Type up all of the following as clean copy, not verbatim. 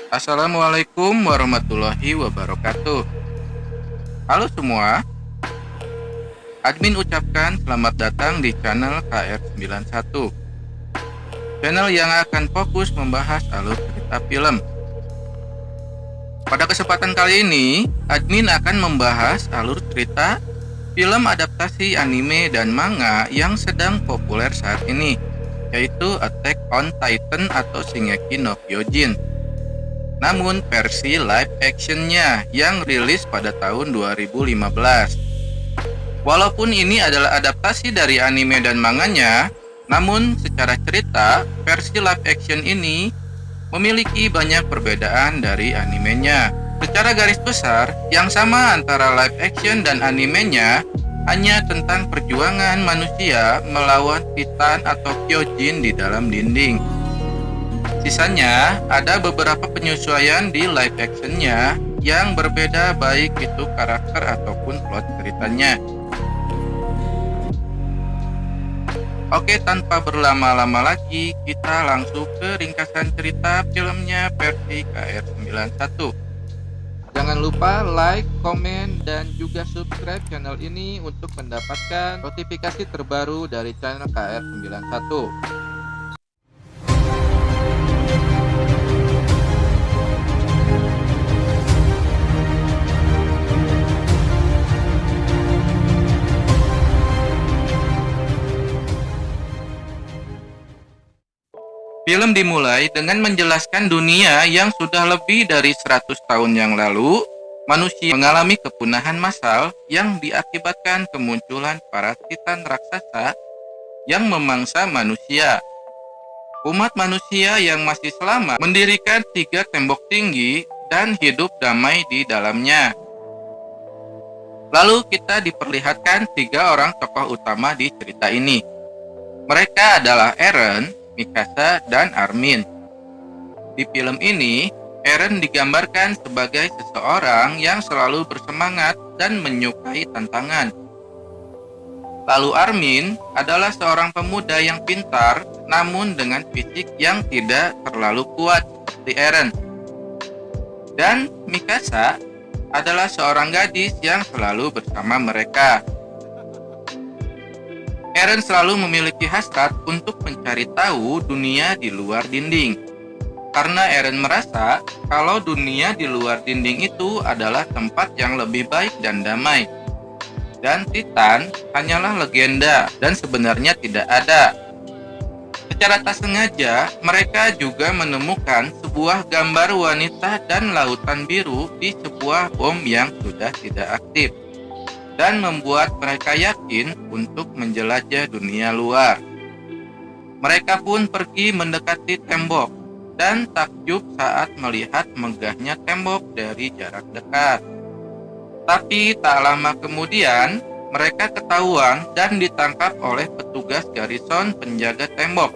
Assalamualaikum warahmatullahi wabarakatuh. Halo semua, admin ucapkan selamat datang di channel KR91. Channel yang akan fokus membahas alur cerita film. Pada kesempatan kali ini, admin akan membahas alur cerita film adaptasi anime dan manga yang sedang populer saat ini, yaitu Attack on Titan atau Shingeki no Kyojin. Namun versi live actionnya yang rilis pada tahun 2015. Walaupun ini adalah adaptasi dari anime dan manganya, namun secara cerita versi live action ini memiliki banyak perbedaan dari animenya. Secara garis besar, yang sama antara live action dan animenya hanya tentang perjuangan manusia melawan Titan atau Kyojin di dalam dinding. Sisanya, ada beberapa penyesuaian di live actionnya yang berbeda baik itu karakter ataupun plot ceritanya. Oke, tanpa berlama-lama lagi, kita langsung ke ringkasan cerita filmnya versi KR91. Jangan lupa like, komen, dan juga subscribe channel ini untuk mendapatkan notifikasi terbaru dari channel KR91. Film dimulai dengan menjelaskan dunia yang sudah lebih dari 100 tahun yang lalu, manusia mengalami kepunahan massal yang diakibatkan kemunculan para titan raksasa yang memangsa manusia. Umat manusia yang masih selamat mendirikan 3 tembok tinggi dan hidup damai di dalamnya. Lalu kita diperlihatkan 3 orang tokoh utama di cerita ini. Mereka adalah Eren, Mikasa, dan Armin. Di film ini, Eren digambarkan sebagai seseorang yang selalu bersemangat dan menyukai tantangan. Lalu Armin adalah seorang pemuda yang pintar, namun dengan fisik yang tidak terlalu kuat seperti Eren. Dan Mikasa adalah seorang gadis yang selalu bersama mereka. Eren selalu memiliki hasrat untuk mencari tahu dunia di luar dinding. Karena Eren merasa kalau dunia di luar dinding itu adalah tempat yang lebih baik dan damai. Dan Titan hanyalah legenda dan sebenarnya tidak ada. Secara tak sengaja, mereka juga menemukan sebuah gambar wanita dan lautan biru di sebuah bom yang sudah tidak aktif, dan membuat mereka yakin untuk menjelajah dunia luar. Mereka pun pergi mendekati tembok dan takjub saat melihat megahnya tembok dari jarak dekat. Tapi tak lama kemudian, mereka ketahuan dan ditangkap oleh petugas garison penjaga tembok.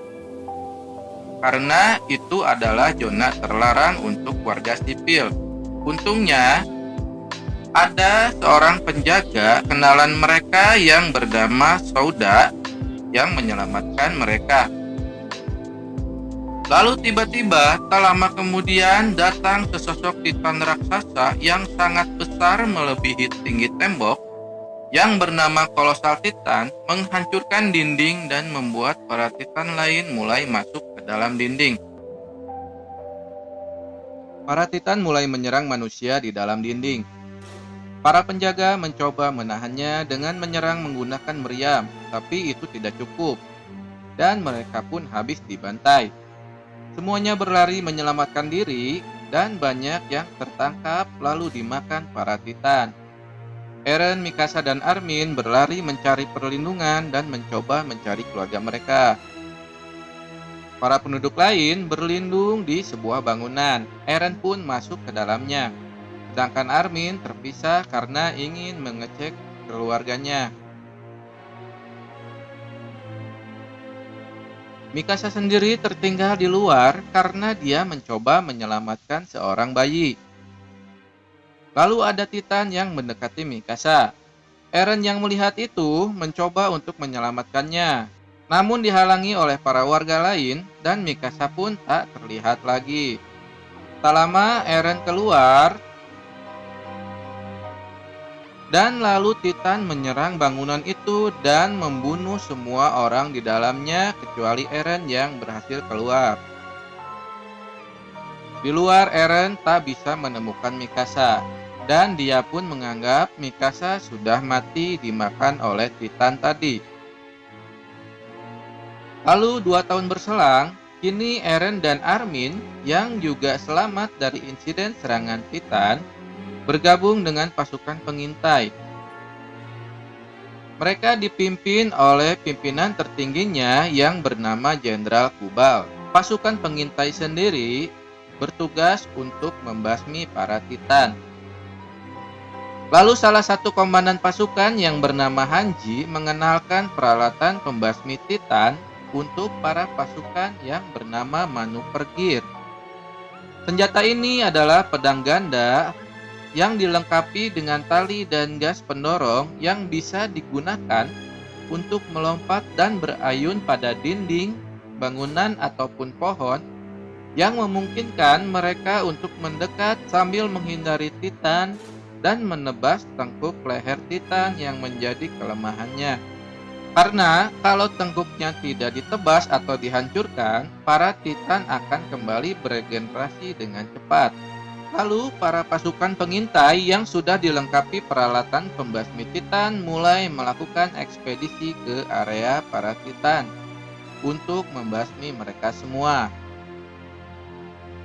Karena itu adalah zona terlarang untuk warga sipil. Untungnya, ada seorang penjaga kenalan mereka yang bernama Souda yang menyelamatkan mereka. Lalu tiba-tiba tak lama kemudian datang sesosok titan raksasa yang sangat besar melebihi tinggi tembok yang bernama Kolosal Titan, menghancurkan dinding dan membuat para titan lain mulai masuk ke dalam dinding. Para titan mulai menyerang manusia di dalam dinding. Para penjaga mencoba menahannya dengan menyerang menggunakan meriam, tapi itu tidak cukup, dan mereka pun habis dibantai. Semuanya berlari menyelamatkan diri, dan banyak yang tertangkap lalu dimakan para titan. Eren, Mikasa, dan Armin berlari mencari perlindungan dan mencoba mencari keluarga mereka. Para penduduk lain berlindung di sebuah bangunan. Eren pun masuk ke dalamnya. Sedangkan Armin terpisah karena ingin mengecek keluarganya. Mikasa sendiri tertinggal di luar karena dia mencoba menyelamatkan seorang bayi. Lalu ada Titan yang mendekati Mikasa. Eren yang melihat itu mencoba untuk menyelamatkannya, namun dihalangi oleh para warga lain dan Mikasa pun tak terlihat lagi. Tak lama Eren keluar dan lalu Titan menyerang bangunan itu dan membunuh semua orang di dalamnya kecuali Eren yang berhasil keluar. Di luar Eren tak bisa menemukan Mikasa dan dia pun menganggap Mikasa sudah mati dimakan oleh Titan tadi. Lalu 2 tahun berselang, kini Eren dan Armin yang juga selamat dari insiden serangan Titan bergabung dengan pasukan pengintai. Mereka dipimpin oleh pimpinan tertingginya yang bernama Jenderal Kubal. Pasukan pengintai sendiri bertugas untuk membasmi para Titan. Lalu salah satu komandan pasukan yang bernama Hanji mengenalkan peralatan pembasmi Titan untuk para pasukan yang bernama Manuver Gear. Senjata ini adalah pedang ganda yang dilengkapi dengan tali dan gas pendorong yang bisa digunakan untuk melompat dan berayun pada dinding, bangunan ataupun pohon yang memungkinkan mereka untuk mendekat sambil menghindari Titan dan menebas tengkuk leher Titan yang menjadi kelemahannya. Karena kalau tengkuknya tidak ditebas atau dihancurkan, para Titan akan kembali beregenerasi dengan cepat. Lalu para pasukan pengintai yang sudah dilengkapi peralatan pembasmi Titan mulai melakukan ekspedisi ke area para Titan untuk membasmi mereka semua.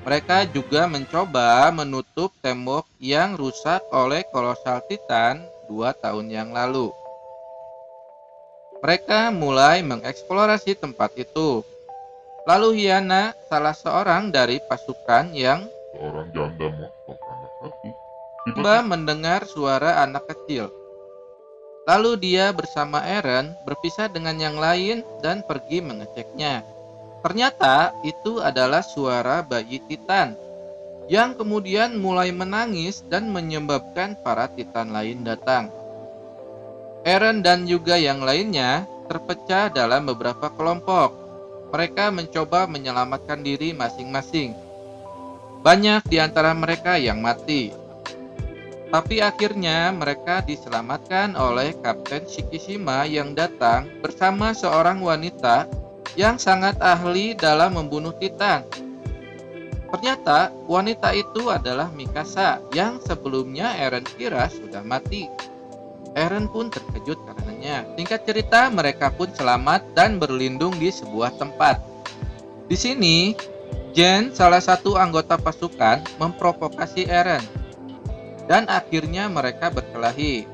Mereka juga mencoba menutup tembok yang rusak oleh kolosal Titan 2 tahun yang lalu. Mereka mulai mengeksplorasi tempat itu. Lalu Hyana, salah seorang dari pasukan yang Seorang janda montok anak satu. tiba mendengar suara anak kecil. Lalu dia bersama Eren berpisah dengan yang lain dan pergi mengeceknya. Ternyata itu adalah suara bayi Titan yang kemudian mulai menangis dan menyebabkan para Titan lain datang. Eren dan juga yang lainnya terpecah dalam beberapa kelompok. Mereka mencoba menyelamatkan diri masing-masing. Banyak di antara mereka yang mati. Tapi akhirnya mereka diselamatkan oleh Kapten Shikishima yang datang bersama seorang wanita yang sangat ahli dalam membunuh Titan. Ternyata wanita itu adalah Mikasa yang sebelumnya Eren kira sudah mati. Eren pun terkejut karenanya. Singkat cerita, mereka pun selamat dan berlindung di sebuah tempat. Di sini, Jen, salah satu anggota pasukan, memprovokasi Eren. Dan akhirnya mereka berkelahi.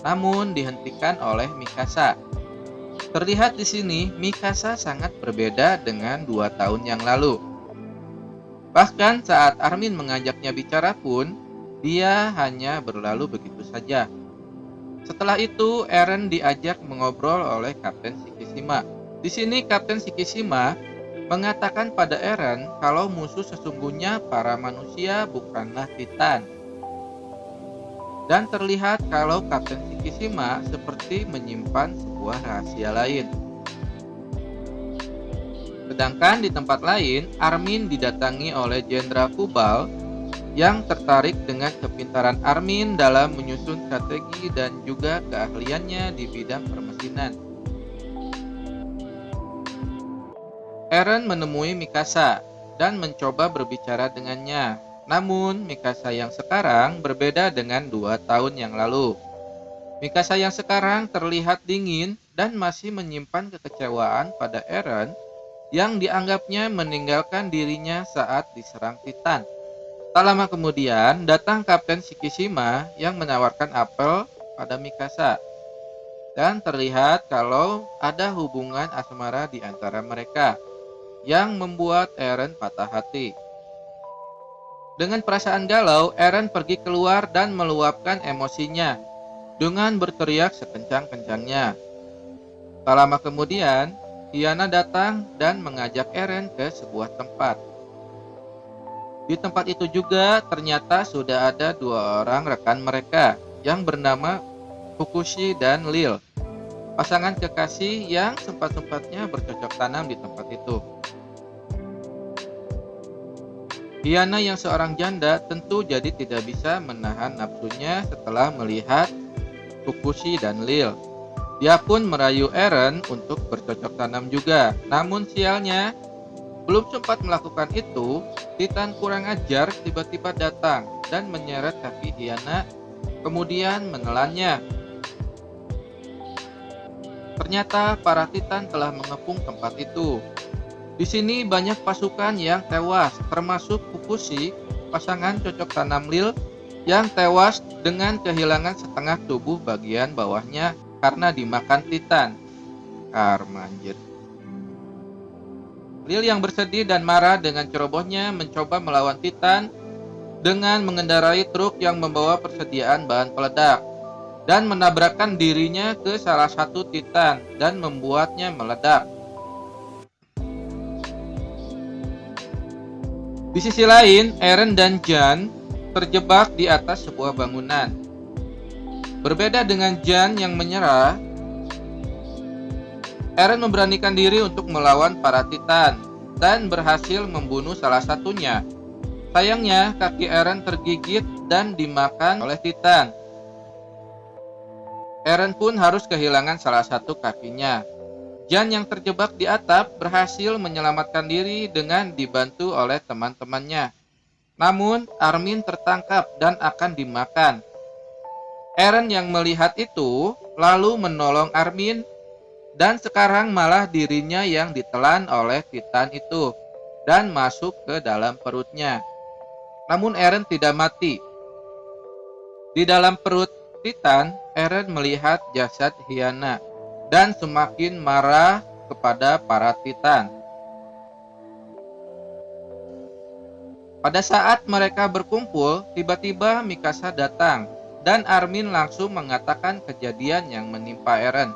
Namun dihentikan oleh Mikasa. Terlihat di sini, Mikasa sangat berbeda dengan 2 tahun yang lalu. Bahkan saat Armin mengajaknya bicara pun, dia hanya berlalu begitu saja. Setelah itu, Eren diajak mengobrol oleh Kapten Shikishima. Di sini Kapten Shikishima mengatakan pada Eren kalau musuh sesungguhnya para manusia bukanlah Titan. Dan terlihat kalau Kapten Shikishima seperti menyimpan sebuah rahasia lain. Sedangkan di tempat lain, Armin didatangi oleh Jenderal Kubal yang tertarik dengan kepintaran Armin dalam menyusun strategi dan juga keahliannya di bidang permesinan. Eren menemui Mikasa dan mencoba berbicara dengannya. Namun, Mikasa yang sekarang berbeda dengan 2 tahun yang lalu. Mikasa yang sekarang terlihat dingin dan masih menyimpan kekecewaan pada Eren yang dianggapnya meninggalkan dirinya saat diserang Titan. Tak lama kemudian, datang Kapten Shikishima yang menawarkan apel pada Mikasa. Dan terlihat kalau ada hubungan asmara di antara mereka yang membuat Eren patah hati. Dengan perasaan galau, Eren pergi keluar dan meluapkan emosinya dengan berteriak sekencang-kencangnya. Tak lama kemudian, Hyana datang dan mengajak Eren ke sebuah tempat. Di tempat itu juga ternyata sudah ada 2 orang rekan mereka yang bernama Fukushi dan Lil, pasangan kekasih yang sempat-sempatnya bercocok tanam di tempat itu. Hyena yang seorang janda tentu jadi tidak bisa menahan nafsunya setelah melihat Fukushi dan Lil. Dia pun merayu Eren untuk bercocok tanam juga. Namun sialnya, belum sempat melakukan itu, Titan kurang ajar tiba-tiba datang dan menyeret kaki Hyena, kemudian menelannya. Ternyata para Titan telah mengepung tempat itu. Di sini banyak pasukan yang tewas, termasuk Fukushi, pasangan cocok tanam Lil, yang tewas dengan kehilangan setengah tubuh bagian bawahnya karena dimakan Titan. Karma anjir. Lil yang bersedih dan marah dengan cerobohnya mencoba melawan Titan dengan mengendarai truk yang membawa persediaan bahan peledak dan menabrakkan dirinya ke salah satu Titan dan membuatnya meledak. Di sisi lain, Eren dan Jan terjebak di atas sebuah bangunan. Berbeda dengan Jan yang menyerah, Eren memberanikan diri untuk melawan para Titan dan berhasil membunuh salah satunya. Sayangnya, kaki Eren tergigit dan dimakan oleh Titan. Eren pun harus kehilangan salah satu kakinya. Jan yang terjebak di atap berhasil menyelamatkan diri dengan dibantu oleh teman-temannya. Namun, Armin tertangkap dan akan dimakan. Eren yang melihat itu lalu menolong Armin dan sekarang malah dirinya yang ditelan oleh Titan itu dan masuk ke dalam perutnya. Namun Eren tidak mati. Di dalam perut Titan, Eren melihat jasad Hyena dan semakin marah kepada para Titan. Pada saat mereka berkumpul, tiba-tiba Mikasa datang dan Armin langsung mengatakan kejadian yang menimpa Eren.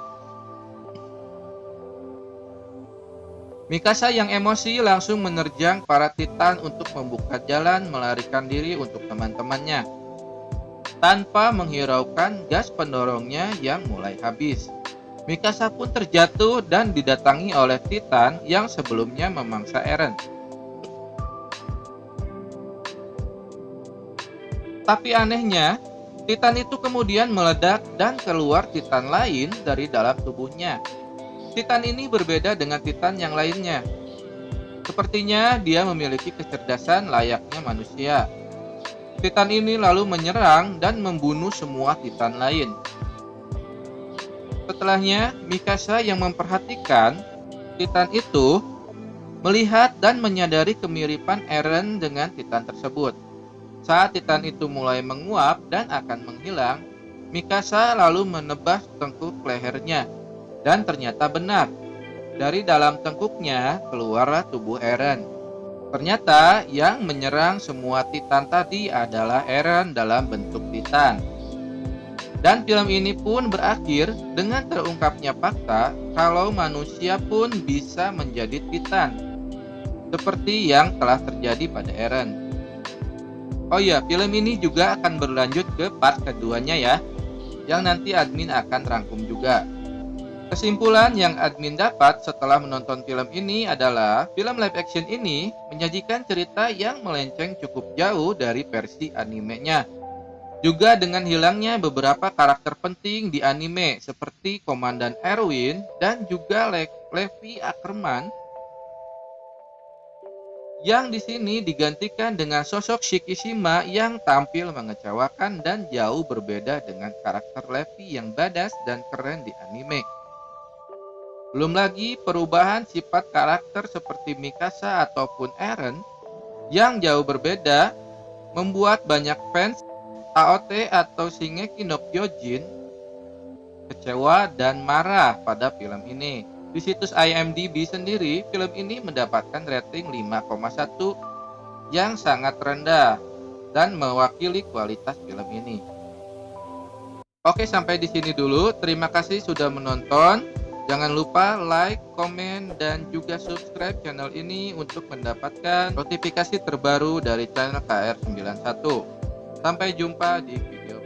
Mikasa yang emosi langsung menerjang para Titan untuk membuka jalan melarikan diri untuk teman-temannya, tanpa menghiraukan gas pendorongnya yang mulai habis. Mikasa pun terjatuh dan didatangi oleh Titan yang sebelumnya memangsa Eren. Tapi anehnya, Titan itu kemudian meledak dan keluar Titan lain dari dalam tubuhnya. Titan ini berbeda dengan Titan yang lainnya. Sepertinya dia memiliki kecerdasan layaknya manusia. Titan ini lalu menyerang dan membunuh semua Titan lain. Setelahnya, Mikasa yang memperhatikan Titan itu melihat dan menyadari kemiripan Eren dengan Titan tersebut. Saat Titan itu mulai menguap dan akan menghilang, Mikasa lalu menebas tengkuk lehernya. Dan ternyata benar, dari dalam tengkuknya keluarlah tubuh Eren. Ternyata yang menyerang semua Titan tadi adalah Eren dalam bentuk Titan. Dan film ini pun berakhir dengan terungkapnya fakta kalau manusia pun bisa menjadi Titan, seperti yang telah terjadi pada Eren. Oh iya, film ini juga akan berlanjut ke part keduanya ya, yang nanti admin akan rangkum juga. Kesimpulan yang admin dapat setelah menonton film ini adalah film live action ini menyajikan cerita yang melenceng cukup jauh dari versi animenya. Juga dengan hilangnya beberapa karakter penting di anime seperti Komandan Erwin dan juga Levi Ackerman yang di sini digantikan dengan sosok Shikishima yang tampil mengecewakan dan jauh berbeda dengan karakter Levi yang badass dan keren di anime. Belum lagi perubahan sifat karakter seperti Mikasa ataupun Eren yang jauh berbeda membuat banyak fans AOT atau Shingeki no Kyojin kecewa dan marah pada film ini. Di situs IMDb sendiri, film ini mendapatkan rating 5,1 yang sangat rendah dan mewakili kualitas film ini. Oke, sampai di sini dulu. Terima kasih sudah menonton. Jangan lupa like, komen, dan juga subscribe channel ini untuk mendapatkan notifikasi terbaru dari channel KR91. Sampai jumpa di video